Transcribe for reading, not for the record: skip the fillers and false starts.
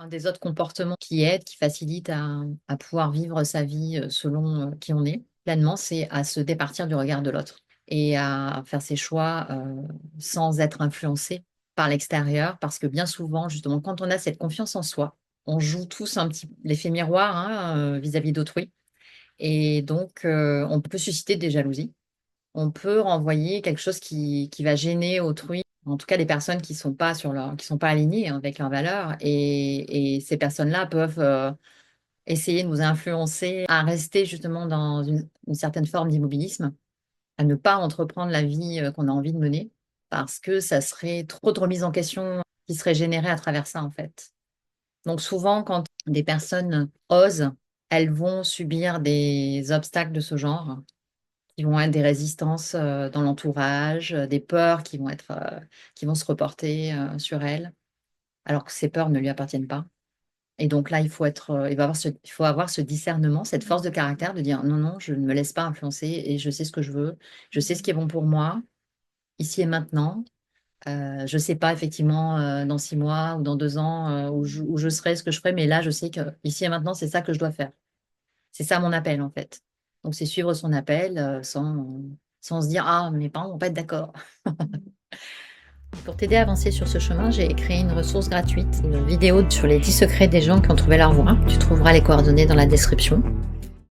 Un des autres comportements qui aident, qui facilitent à pouvoir vivre sa vie selon qui on est pleinement, c'est à se départir du regard de l'autre et à faire ses choix sans être influencé par l'extérieur. Parce que bien souvent, justement, quand on a cette confiance en soi, on joue tous un petit l'effet miroir hein, vis-à-vis d'autrui. Et donc, on peut susciter des jalousies. On peut renvoyer quelque chose qui va gêner autrui, en tout cas des personnes qui sont pas qui sont pas alignées hein, avec leurs valeurs. Et ces personnes-là peuvent essayer de nous influencer à rester justement dans une certaine forme d'immobilisme, à ne pas entreprendre la vie qu'on a envie de mener, parce que ça serait trop de remise en question qui serait générée à travers ça, en fait. Donc souvent, quand des personnes osent, elles vont subir des obstacles de ce genre qui vont être des résistances, dans l'entourage, des peurs qui vont se reporter, sur elle, alors que ces peurs ne lui appartiennent pas. Et donc là, il faut avoir ce discernement, cette force de caractère de dire: «Non, non, je ne me laisse pas influencer et je sais ce que je veux. Je sais ce qui est bon pour moi, ici et maintenant. Je sais pas effectivement, dans 6 mois ou dans 2 ans, où je serai, ce que je ferai, mais là, je sais que ici et maintenant, c'est ça que je dois faire». C'est ça mon appel, en fait. Donc c'est suivre son appel, sans se dire: «Ah, mes parents vont pas être d'accord». Pour t'aider à avancer sur ce chemin, j'ai créé une ressource gratuite, une vidéo sur les 10 secrets des gens qui ont trouvé leur voie. Tu trouveras les coordonnées dans la description.